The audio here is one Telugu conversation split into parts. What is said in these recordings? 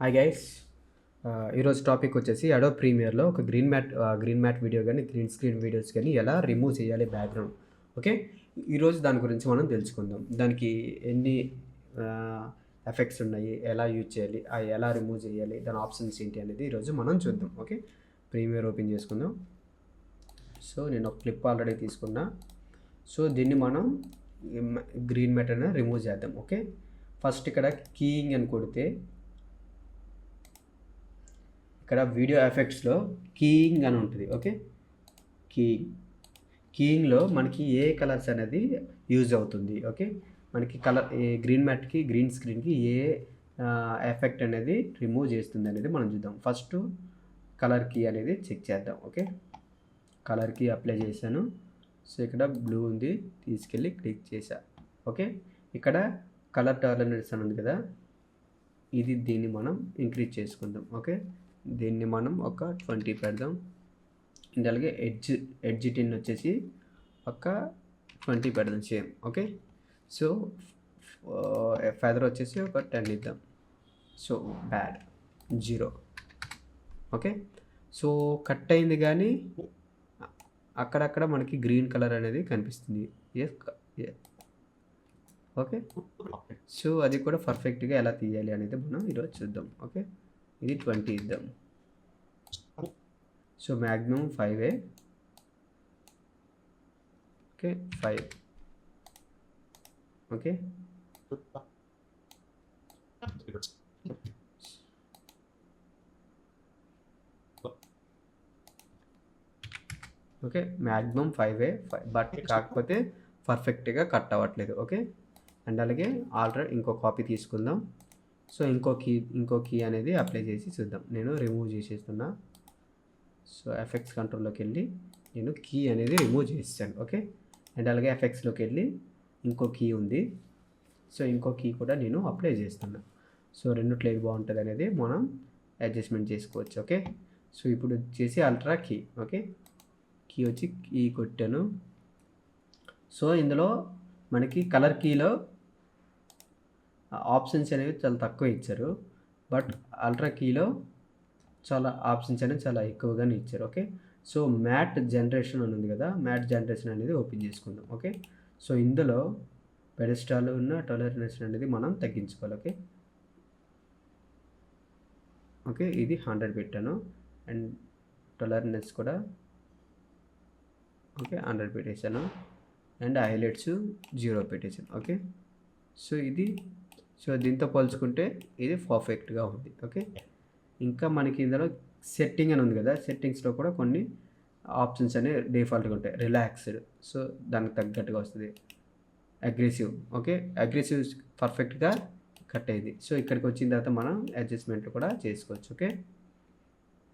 Hi guys. ఈరోజు టాపిక్ వచ్చేసి అడోబ్ ప్రీమియర్లో ఒక గ్రీన్ మ్యాట్ వీడియో కానీ గ్రీన్ స్క్రీన్ వీడియోస్ కానీ ఎలా రిమూవ్ చేయాలి బ్యాక్గ్రౌండ్. ఓకే, ఈరోజు దాని గురించి మనం తెలుసుకుందాం. దానికి ఎన్ని ఎఫెక్ట్స్ ఉన్నాయి, ఎలా యూజ్ చేయాలి, ఎలా రిమూవ్ చేయాలి, దాని ఆప్షన్స్ ఏంటి అనేది ఈరోజు మనం చూద్దాం. ఓకే, ప్రీమియర్ ఓపెన్ చేసుకుందాం. సో నేను ఒక క్లిప్ ఆల్రెడీ తీసుకున్నా. సో దీన్ని మనం గ్రీన్ మ్యాట్ అనేది రిమూవ్ చేద్దాం. ఓకే, ఫస్ట్ ఇక్కడ కీయింగ్ అని కొడితే ఇక్కడ వీడియో ఎఫెక్ట్స్లో కీయింగ్ అని ఉంటుంది. ఓకే, కీయింగ్లో మనకి ఏ కలర్స్ అనేది యూజ్ అవుతుంది. ఓకే, మనకి కలర్ గ్రీన్ మ్యాట్కి గ్రీన్ స్క్రీన్కి ఏ ఎఫెక్ట్ అనేది రిమూవ్ చేస్తుంది అనేది మనం చూద్దాం. ఫస్ట్ కలర్ కీ అనేది చెక్ చేద్దాం. ఓకే, కలర్ కీ అప్లై చేశాను. సో ఇక్కడ బ్లూ ఉంది, తీసుకెళ్ళి క్లిక్ చేశా. ఓకే, ఇక్కడ కలర్ టాలరెన్స్ అని ఉంది కదా, దీన్ని మనం ఇంక్రీజ్ చేసుకుందాం. ఓకే, దీన్ని మనం ఒక 20 పెడదాం. అండ్ అలాగే ఎడ్జ్ టిన్ వచ్చేసి ఒక 20 పెడదాం సేమ్. ఓకే, సో ఫెదర్ వచ్చేసి ఒక 10 ఇద్దాం. So bad 0. Okay, so cut అయింది కానీ అక్కడక్కడ మనకి గ్రీన్ కలర్ అనేది కనిపిస్తుంది. ఓకే, సో అది కూడా పర్ఫెక్ట్గా ఎలా తీయాలి అనేది మనం ఈరోజు చూద్దాం. ఓకే, ఇది 20 ఇద్దాం. So maximum 5. Okay 5. Okay, okay maximum 5 but కాకపోతే పర్ఫెక్ట్గా కట్ అవ్వట్లేదు. ఓకే, అండ్ అలాగే ఆల్రెడీ ఇంకో కాపీ తీసుకుందాం. సో ఇంకో కీ అనేది అప్లై చేసి చూద్దాం. నేను రిమూవ్ చేసేస్తున్నా. సో ఎఫెక్ట్స్ కంట్రోల్లోకి వెళ్ళి నేను కీ అనేది రిమూవ్ చేసాను. ఓకే, అండ్ అలాగే ఎఫెక్ట్స్లోకి వెళ్ళి ఇంకో కీ ఉంది. సో ఇంకో కీ కూడా నేను అప్లై చేస్తున్నా. సో రెండిట్లో ఏది బాగుంటుంది అనేది మనం అడ్జస్ట్మెంట్ చేసుకోవచ్చు. ఓకే, సో ఇప్పుడు వచ్చేసి అల్ట్రా కీ. ఓకే, కీ వచ్చి కీ కొట్టాను. సో ఇందులో మనకి కలర్ కీలో ఆప్షన్స్ అనేవి చాలా తక్కువ ఇచ్చారు, బట్ అల్ట్రా కీలో చాలా ఆప్షన్స్ అనేవి చాలా ఎక్కువగానే ఇచ్చారు. ఓకే, సో మ్యాట్ జనరేషన్ అని ఉంది కదా, మ్యాట్ జనరేషన్ అనేది ఓపెన్ చేసుకుందాం. ఓకే, సో ఇందులో పెడెస్టాల్ ఉన్న టాలరెన్స్ అనేది మనం తగ్గించుకోవాలి. ఓకే, ఓకే ఇది 100 పెట్టాను. అండ్ టాలరెన్స్ కూడా ఓకే 100 పెట్టేశాను. అండ్ హైలైట్స్ 0 పెట్టేశాను. ఓకే, సో దీంతో పోల్చుకుంటే ఇది పర్ఫెక్ట్గా ఉంది. ఓకే, ఇంకా మనకి ఇందులో సెట్టింగ్ అని ఉంది కదా, సెట్టింగ్స్లో కూడా కొన్ని ఆప్షన్స్ అనేవి డిఫాల్ట్గా ఉంటాయి. రిలాక్స్డ్, సో దానికి తగ్గట్టుగా వస్తుంది. అగ్రెసివ్, ఓకే అగ్రెసివ్ పర్ఫెక్ట్గా కట్ అయింది. సో ఇక్కడికి వచ్చిన తర్వాత మనం అడ్జస్ట్మెంట్ కూడా చేసుకోవచ్చు. ఓకే,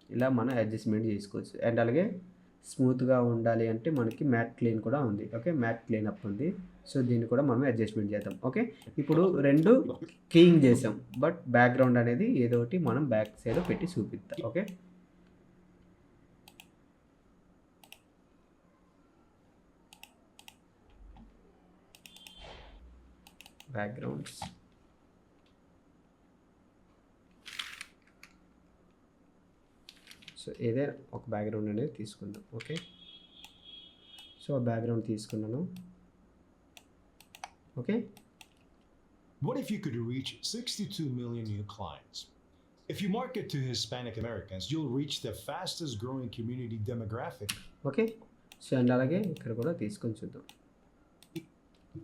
ఇలా మనం అడ్జస్ట్మెంట్ చేసుకోవచ్చు. అండ్ అలాగే స్మూత్గా ఉండాలి అంటే మనకి మ్యాట్ క్లీన్ కూడా ఉంది. ఓకే, మ్యాట్ క్లీన్ అప్ ఉంది. సో దీన్ని కూడా మనం అడ్జస్ట్మెంట్ చేద్దాం. ఓకే, ఇప్పుడు రెండు కీయింగ్ చేసాం, బట్ బ్యాక్గ్రౌండ్ అనేది ఏదో ఒకటి మనం బ్యాక్ సైడ్ పెట్టి చూపిద్దాం. ఓకే, బ్యాక్గ్రౌండ్స్ సో ఏదైనా ఒక బ్యాక్గ్రౌండ్ అనేది తీసుకుందాం. ఓకే, సో బ్యాక్గ్రౌండ్ తీసుకున్నాను. Okay, What if you could reach 62 million new clients? If you market to Hispanic Americans, you'll reach the fastest growing community demographic. Okay, so and అలాగే ఇక్కడ కూడా తీసుకొని చూద్దాం.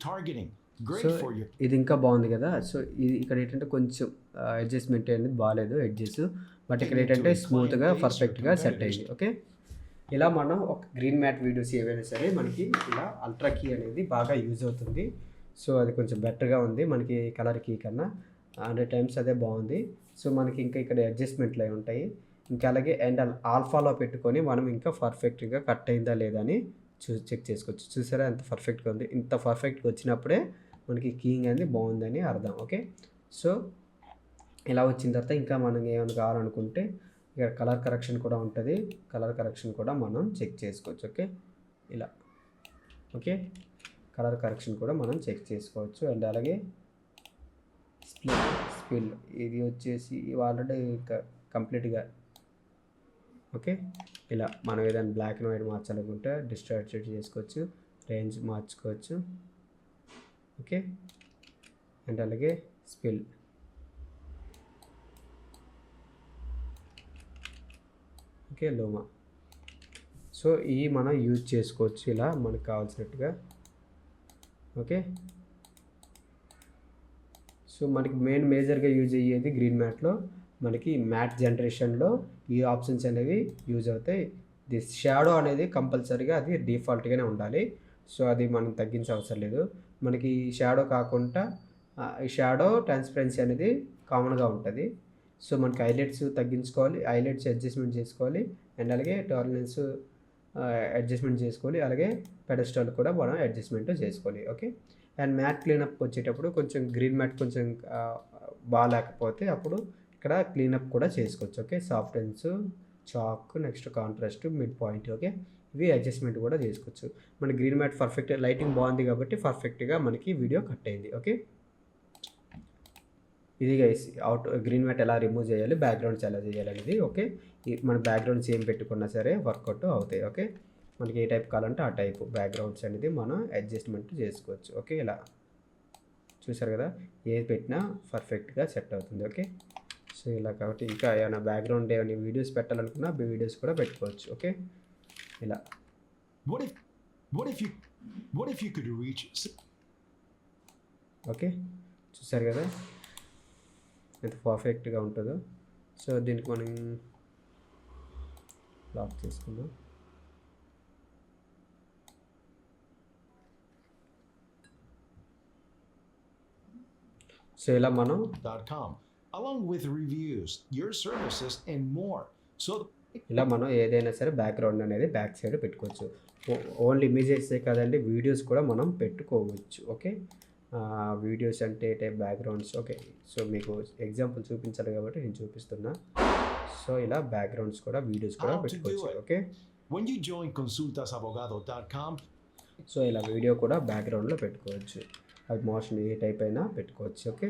Targeting, great so for your ఇది ఇంకా బాగుంది కదా. సో ఇది ఇక్కడ ఏంటంటే కొంచెం అడ్జస్ట్మెంట్ అనేది బాగాలేదు ఎడ్జెస్, బట్ ఇక్కడ ఏంటంటే స్మూత్గా పర్ఫెక్ట్గా సెట్ అయింది. ఓకే, ఇలా మనం ఒక గ్రీన్ మ్యాట్ వీడియోస్ ఏవైనా సరే మనకి ఇలా అల్ట్రా కీ అనేది బాగా యూజ్ అవుతుంది. సో అది కొంచెం బెటర్గా ఉంది మనకి కలర్ కీ కన్నా 100 times అదే బాగుంది. సో మనకి ఇంకా ఇక్కడ అడ్జస్ట్మెంట్లు అవి ఉంటాయి. ఇంకా అలాగే అండ్ ఆల్ఫాలో పెట్టుకొని మనం ఇంకా పర్ఫెక్ట్గా కట్ అయిందా లేదా అని చెక్ చేసుకోవచ్చు. చూసారా ఎంత పర్ఫెక్ట్గా ఉంది. ఇంత పర్ఫెక్ట్గా వచ్చినప్పుడే మనకి కీయింగ్ అనేది బాగుందని అర్థం. ఓకే, సో ఇలా వచ్చిన తర్వాత ఇంకా మనం ఏమైనా కావాలనుకుంటే ఇక్కడ కలర్ కరెక్షన్ కూడా ఉంటుంది. కలర్ కరెక్షన్ కూడా మనం చెక్ చేసుకోవచ్చు. ఓకే, ఇలా ఓకే కలర్ కరెక్షన్ కూడా మనం చెక్ చేసుకోవచ్చు. అండ్ అలాగే స్పిల్ ఇది వచ్చేసి ఆల్రెడీ కంప్లీట్గా ఓకే. ఇలా మనం ఏదైనా బ్లాక్ అండ్ వైట్ మార్చాలనుకుంటే డిస్టార్ట్ చేసుకోవచ్చు, రేంజ్ మార్చుకోవచ్చు ఓకే. అండ్ అలాగే స్పిల్ ఓకే, లోమా. సో ఇవి మనం యూజ్ చేసుకోవచ్చు ఇలా మనకు కావాల్సినట్టుగా ఓకే. సో మనకి మేజర్గా యూజ్ అయ్యేది గ్రీన్ మ్యాట్లో మనకి మ్యాట్ జనరేషన్లో ఈ ఆప్షన్స్ అనేవి యూజ్ అవుతాయి. దిస్ షాడో అనేది కంపల్సరీగా అది డిఫాల్ట్గానే ఉండాలి. సో అది మనం తగ్గించే అవసరం లేదు. మనకి షాడో కాకుండా ఈ షాడో ట్రాన్స్పరెన్సీ అనేది కామన్గా ఉంటుంది. సో మనకి హైలైట్స్ తగ్గించుకోవాలి, హైలైట్స్ అడ్జస్ట్మెంట్ చేసుకోవాలి, అండ్ అలాగే టాలరెన్స్ అడ్జస్ట్మెంట్ చేసుకోవాలి, అలాగే పెడస్టాల్ కూడా మనం అడ్జస్ట్మెంట్ చేసుకోవాలి ఓకే. అండ్ మ్యాట్ క్లీనప్ వచ్చేటప్పుడు కొంచెం గ్రీన్ మ్యాట్ కొంచెం బాగాలేకపోతే అప్పుడు ఇక్కడ క్లీనప్ కూడా చేసుకోవచ్చు okay. Softness, chalk, next contrast, mid point okay. ఇవి అడ్జస్ట్మెంట్ కూడా చేసుకోవచ్చు. మన గ్రీన్ మ్యాట్ పర్ఫెక్ట్ లైటింగ్ బాగుంది కాబట్టి పర్ఫెక్ట్గా మనకి వీడియో కట్ అయింది ఓకే. ఇది గైస్ గ్రీన్ మ్యాట్ ఎలా రిమూవ్ చేయాలి, బ్యాక్గ్రౌండ్స్ ఎలా చేయాలి అనేది ఓకే. మన బ్యాక్గ్రౌండ్స్ ఏం పెట్టుకున్నా సరే వర్కౌట్ అవుతాయి ఓకే. మనకి ఏ టైప్ కావాలంటే ఆ టైప్ బ్యాక్గ్రౌండ్స్ అనేది మనం అడ్జస్ట్మెంట్ చేసుకోవచ్చు ఓకే. ఇలా చూసారు కదా, ఏది పెట్టినా పర్ఫెక్ట్గా సెట్ అవుతుంది ఓకే. సో ఇలా కాబట్టి ఇంకా ఏమైనా బ్యాక్గ్రౌండ్ ఏమైనా వీడియోస్ పెట్టాలనుకున్నా వీడియోస్ కూడా పెట్టుకోవచ్చు ఓకే. ఇలా What if you could reach okay. చూసారు కదా ఎంత పర్ఫెక్ట్గా ఉంటుందో. సో దీనికి మనం లాక్ చేసుకుందాం. సో ఇలా మనం .com along with reviews, your services, and more. So ఇలా మనం ఏదైనా సరే బ్యాక్గ్రౌండ్ అనేది బ్యాక్ సైడ్ పెట్టుకోవచ్చు. ఓన్లీ ఇమేజెసే కాదండి, వీడియోస్ కూడా మనం పెట్టుకోవచ్చు ఓకే. వీడియోస్ అంటే టైప్ బ్యాక్గ్రౌండ్స్ ఓకే. సో మీకు ఎగ్జాంపుల్ చూపించాలి కాబట్టి నేను చూపిస్తున్నా. సో ఇలా బ్యాక్గ్రౌండ్స్ కూడా వీడియోస్ కూడా పెట్టుకోవచ్చు okay. when you join consultasabogado.com, so ఇలా వీడియో కూడా బ్యాక్గ్రౌండ్లో పెట్టుకోవచ్చు. అది మోషన్ ఏ టైప్ అయినా పెట్టుకోవచ్చు ఓకే.